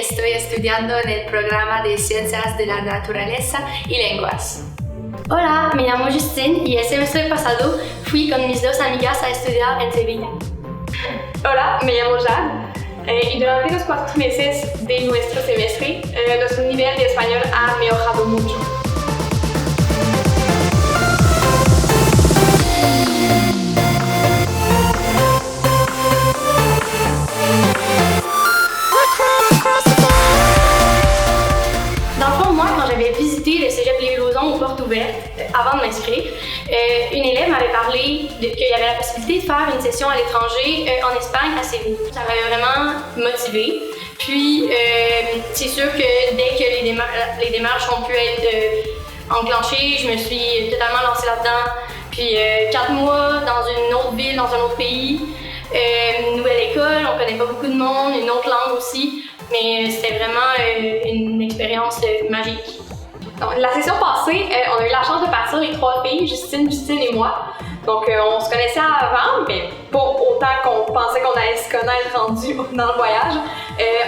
estoy estudiando en el programa de Ciencias de la Naturaleza y Lenguas. Hola, me llamo Justine y el semestre pasado fui con mis dos amigas a estudiar en Sevilla. Hola, me llamo Jade y durante los 4 meses de nuestro semestre nuestro nivel de español ha mejorado mucho. Dans le fond, moi, quand j'avais visité le Cégep Lévis-Lauzon aux portes ouvertes, avant de m'inscrire, une élève m'avait parlé qu'il y avait la possibilité de faire une session à l'étranger en Espagne à Séville. Ça m'avait vraiment motivée. Puis, c'est sûr que dès que les démarches ont pu être enclenchées, je me suis totalement lancée là-dedans. Puis, 4 mois dans une autre ville, dans un autre pays, une nouvelle école, on connaît pas beaucoup de monde, une autre langue aussi. Mais c'était vraiment une expérience magique. Donc, la session passée, on a eu la chance de partir les 3 filles, Justine et moi. Donc on se connaissait avant, mais pas autant qu'on pensait qu'on allait se connaître rendu dans le voyage.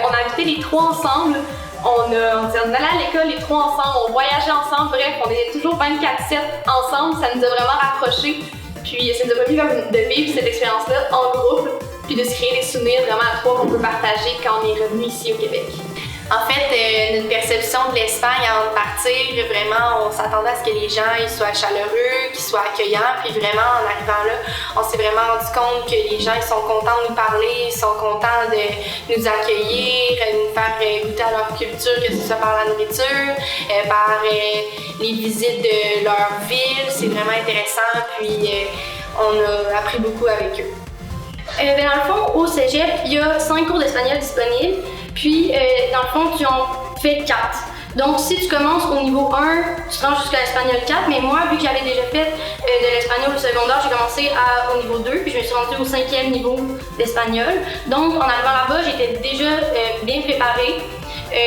On a invité les 3 ensemble. On allait à l'école les 3 ensemble, on voyageait ensemble, bref, on était toujours 24/7 ensemble, ça nous a vraiment rapprochés. Puis ça nous a permis de vivre cette expérience-là en groupe, puis de se créer des souvenirs vraiment à 3 qu'on peut partager quand on est revenu ici au Québec. En fait, notre perception de l'Espagne avant de partir, vraiment, on s'attendait à ce que les gens ils soient chaleureux, qu'ils soient accueillants. Puis vraiment, en arrivant là, on s'est vraiment rendu compte que les gens ils sont contents de nous parler, ils sont contents de nous accueillir, de nous faire goûter à leur culture, que ce soit par la nourriture, par les visites de leur ville. C'est vraiment intéressant. Puis on a appris beaucoup avec eux. Dans le fond, au Cégep, il y a 5 cours d'espagnol disponibles. Puis, dans le fond, tu en fais 4. Donc, si tu commences au niveau 1, tu te rends jusqu'à l'espagnol 4. Mais moi, vu que j'avais déjà fait de l'espagnol au secondaire, j'ai commencé au niveau 2. Puis, je me suis rendue au 5e niveau d'espagnol. Donc, en arrivant là-bas, j'étais déjà bien préparée.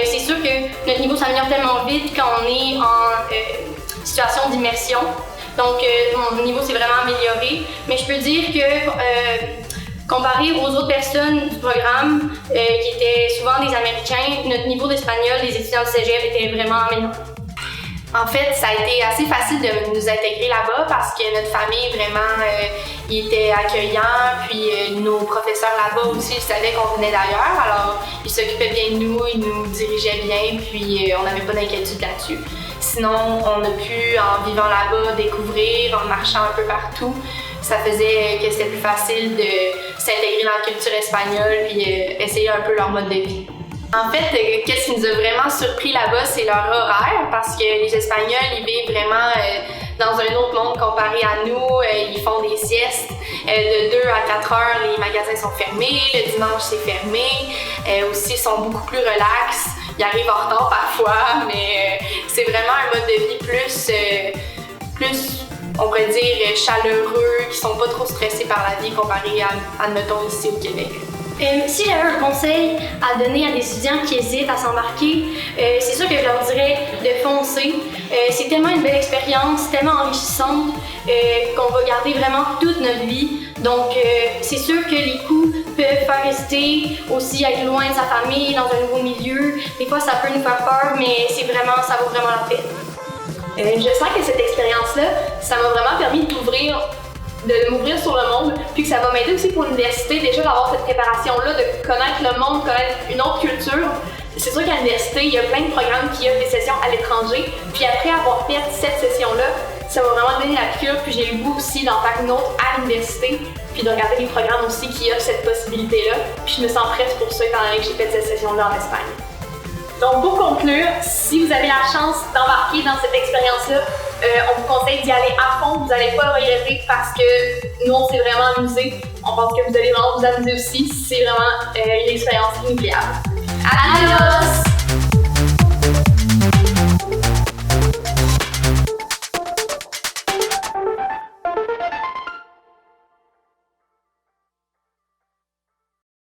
C'est sûr que notre niveau s'améliore tellement vite quand on est en situation d'immersion. Donc, mon niveau s'est vraiment amélioré. Mais je peux dire que comparé aux autres personnes du programme, qui étaient souvent des Américains, notre niveau d'espagnol des étudiants du Cégep était vraiment amélioré. En fait, ça a été assez facile de nous intégrer là-bas parce que notre famille, vraiment, ils étaient accueillants. Puis nos professeurs là-bas aussi, ils savaient qu'on venait d'ailleurs. Alors, ils s'occupaient bien de nous, ils nous dirigeaient bien, puis on n'avait pas d'inquiétude là-dessus. Sinon, on a pu, en vivant là-bas, découvrir, en marchant un peu partout. Ça faisait que c'était plus facile de s'intégrer dans la culture espagnole puis essayer un peu leur mode de vie. En fait, qu'est-ce qui nous a vraiment surpris là-bas, c'est leur horaire parce que les Espagnols, ils vivent vraiment dans un autre monde comparé à nous. Ils font des siestes. De 2 à 4 heures, les magasins sont fermés. Le dimanche, c'est fermé. Aussi, ils sont beaucoup plus relax. Ils arrivent en retard parfois, mais c'est vraiment un mode de vie plus on pourrait dire chaleureux, qui sont pas trop stressés par la vie comparé à admettons, ici au Québec. Si j'avais un conseil à donner à des étudiants qui hésitent à s'embarquer, c'est sûr que je leur dirais de foncer. C'est tellement une belle expérience, tellement enrichissante qu'on va garder vraiment toute notre vie. Donc, c'est sûr que les coûts peuvent faire hésiter aussi à être loin de sa famille, dans un nouveau milieu. Des fois, ça peut nous faire peur, mais ça vaut vraiment la peine. Je sens que cette expérience-là, ça m'a vraiment permis de m'ouvrir sur le monde, puis que ça va m'aider aussi pour l'université, déjà d'avoir cette préparation-là, de connaître le monde, connaître une autre culture. C'est sûr qu'à l'université, il y a plein de programmes qui offrent des sessions à l'étranger, puis après avoir fait cette session-là, ça m'a vraiment donné la piqûre, puis j'ai eu le goût aussi d'en faire une autre à l'université, puis de regarder les programmes aussi qui offrent cette possibilité-là, puis je me sens prête pour ça étant donné que j'ai fait cette session-là en Espagne. Donc pour conclure, si vous avez la chance d'embarquer dans cette expérience-là, on vous conseille d'y aller à fond, vous n'allez pas le regretter parce que nous on s'est vraiment amusés. On pense que vous allez vraiment vous amuser aussi, c'est vraiment une expérience inoubliable. Adios!